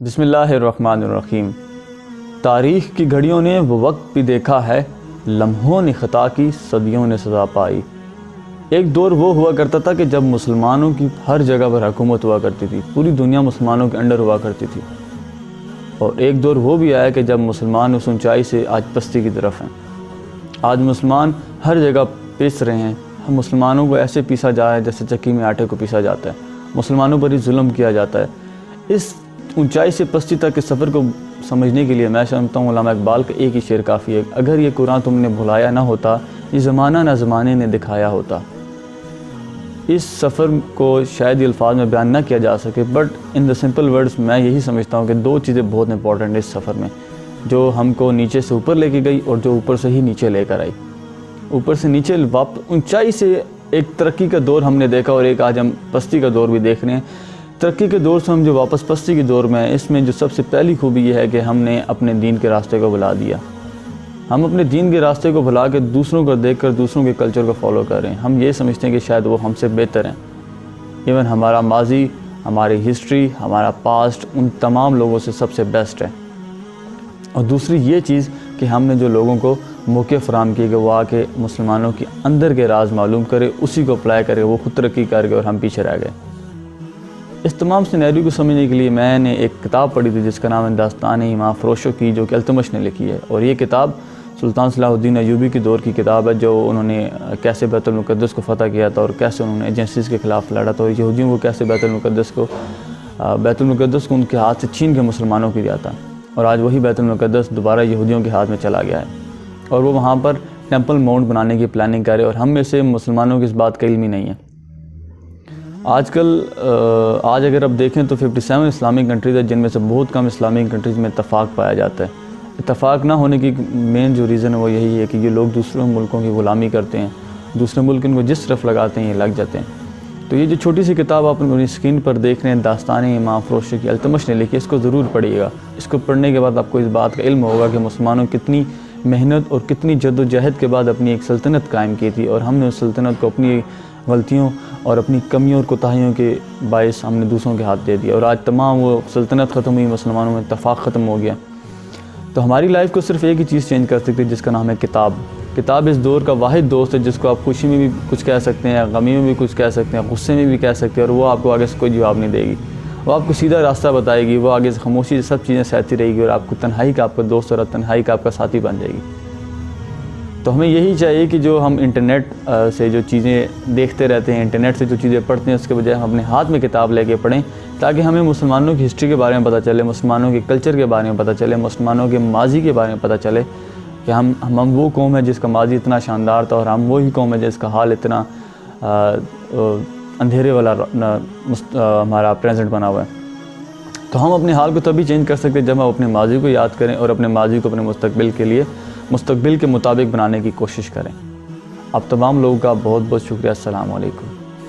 بسم اللہ الرحمن الرحیم۔ تاریخ کی گھڑیوں نے وہ وقت بھی دیکھا ہے، لمحوں نے خطا کی، صدیوں نے سزا پائی۔ ایک دور وہ ہوا کرتا تھا کہ جب مسلمانوں کی ہر جگہ پر حکومت ہوا کرتی تھی، پوری دنیا مسلمانوں کے انڈر ہوا کرتی تھی۔ اور ایک دور وہ بھی آیا کہ جب مسلمان اس اونچائی سے آج پستی کی طرف ہیں۔ آج مسلمان ہر جگہ پس رہے ہیں۔ ہم مسلمانوں کو ایسے پیسا جا رہا ہے جیسے چکی میں آٹے کو پیسا جاتا ہے، مسلمانوں پر ہی ظلم کیا جاتا ہے۔ اس اونچائی سے پستی تک کے سفر کو سمجھنے کے لیے میں سمجھتا ہوں علامہ اقبال کا ایک ہی شعر کافی ہے: اگر یہ قرآن تم نے بھلایا نہ ہوتا، یہ زمانہ نہ زمانے نے دکھایا ہوتا۔ اس سفر کو شاید یہ الفاظ میں بیان نہ کیا جا سکے، but in the simple words میں یہی سمجھتا ہوں کہ دو چیزیں بہت امپورٹنٹ ہیں اس سفر میں، جو ہم کو نیچے سے اوپر لے کے گئی اور جو اوپر سے ہی نیچے لے کر آئی۔ اوپر سے نیچے اونچائی سے ایک ترقی کا دور ہم نے دیکھا، اور ایک آج ہم پستی کا دور بھی دیکھ رہے ہیں۔ ترقی کے دور سے ہم جو واپس پستی کے دور میں ہیں، اس میں جو سب سے پہلی خوبی یہ ہے کہ ہم نے اپنے دین کے راستے کو بھلا دیا۔ ہم اپنے دین کے راستے کو بھلا کے دوسروں کو دیکھ کر دوسروں کے کلچر کو فالو کر رہے ہیں۔ ہم یہ سمجھتے ہیں کہ شاید وہ ہم سے بہتر ہیں۔ ایون ہمارا ماضی، ہماری ہسٹری، ہمارا پاسٹ ان تمام لوگوں سے سب سے بیسٹ ہے۔ اور دوسری یہ چیز کہ ہم نے جو لوگوں کو موقع فراہم کیے کہ وہ آ کے مسلمانوں کے اندر کے راز معلوم کرے، اسی کو اپلائی کرے، وہ خود ترقی کر گئے اور ہم پیچھے رہ گئے۔ اس تمام سینیریو کو سمجھنے کے لیے میں نے ایک کتاب پڑھی تھی جس کا نام ہے داستان امام فروشوں کی، جو کہ التمش نے لکھی ہے۔ اور یہ کتاب سلطان صلاح الدین ایوبی کے دور کی کتاب ہے، جو انہوں نے کیسے بیت المقدس کو فتح کیا تھا اور کیسے انہوں نے ایجنسیز کے خلاف لڑا تھا، اور یہودیوں کو کیسے بیت المقدس کو ان کے ہاتھ سے چھین کے مسلمانوں کو دیا تھا۔ اور آج وہی بیت المقدس دوبارہ یہودیوں کے ہاتھ میں چلا گیا ہے، اور وہ وہاں پر ٹیمپل ماؤنٹ بنانے کی پلاننگ کرے، اور ہم میں سے مسلمانوں کی اس بات کا علم ہی نہیں ہے۔ آج اگر آپ دیکھیں تو 57 اسلامک کنٹریز ہیں، جن میں سے بہت کم اسلامک کنٹریز میں اتفاق پایا جاتا ہے۔ اتفاق نہ ہونے کی مین جو ریزن ہے وہ یہی ہے کہ یہ لوگ دوسرے ملکوں کی غلامی کرتے ہیں، دوسرے ملک ان کو جس طرف لگاتے ہیں یہ لگ جاتے ہیں۔ تو یہ جو چھوٹی سی کتاب آپ اپنی اسکرین پر دیکھ رہے ہیں، داستان امام فروشوں کی، التمش نے لکھی، اس کو ضرور پڑھیے گا۔ اس کو پڑھنے کے بعد آپ کو اس بات کا علم ہوگا کہ مسلمانوں کتنی محنت اور کتنی جد و جہد کے بعد اپنی ایک سلطنت قائم کی تھی، اور ہم نے اس سلطنت کو اپنی غلطیوں اور اپنی کمیوں اور کوتاہیوں کے باعث ہم نے دوسروں کے ہاتھ دے دیا، اور آج تمام وہ سلطنت ختم ہوئی، مسلمانوں میں اتفاق ختم ہو گیا۔ تو ہماری لائف کو صرف ایک ہی چیز چینج کر سکتی ہے، جس کا نام ہے کتاب۔ کتاب اس دور کا واحد دوست ہے جس کو آپ خوشی میں بھی کچھ کہہ سکتے ہیں، غمی میں بھی کچھ کہہ سکتے ہیں، غصے میں بھی کہہ سکتے ہیں، اور وہ آپ کو آگے سے کوئی جواب نہیں دے گی۔ وہ آپ کو سیدھا راستہ بتائے گی، وہ آگے سے خاموشی سے سب چیزیں سہتی رہے گی، اور آپ کو تنہائی کا آپ کا دوست اور تنہائی کا آپ کا ساتھی بن جائے گی۔ تو ہمیں یہی چاہیے کہ جو ہم انٹرنیٹ سے جو چیزیں دیکھتے رہتے ہیں، انٹرنیٹ سے جو چیزیں پڑھتے ہیں، اس کے بجائے ہم اپنے ہاتھ میں کتاب لے کے پڑھیں، تاکہ ہمیں مسلمانوں کی ہسٹری کے بارے میں پتہ چلے، مسلمانوں کے کلچر کے بارے میں پتہ چلے، مسلمانوں کے ماضی کے بارے میں پتہ چلے کہ ہم وہ قوم ہے جس کا ماضی اتنا شاندار تھا، اور ہم وہی قوم ہے جس کا حال اتنا اندھیرے والا ہمارا پریزنٹ بنا ہوا ہے۔ تو ہم اپنے حال کو تبھی چینج کر سکتے ہیں جب ہم اپنے ماضی کو یاد کریں اور اپنے ماضی کو اپنے مستقبل کے مطابق بنانے کی کوشش کریں۔ آپ تمام لوگوں کا بہت بہت شکریہ۔ السلام علیکم۔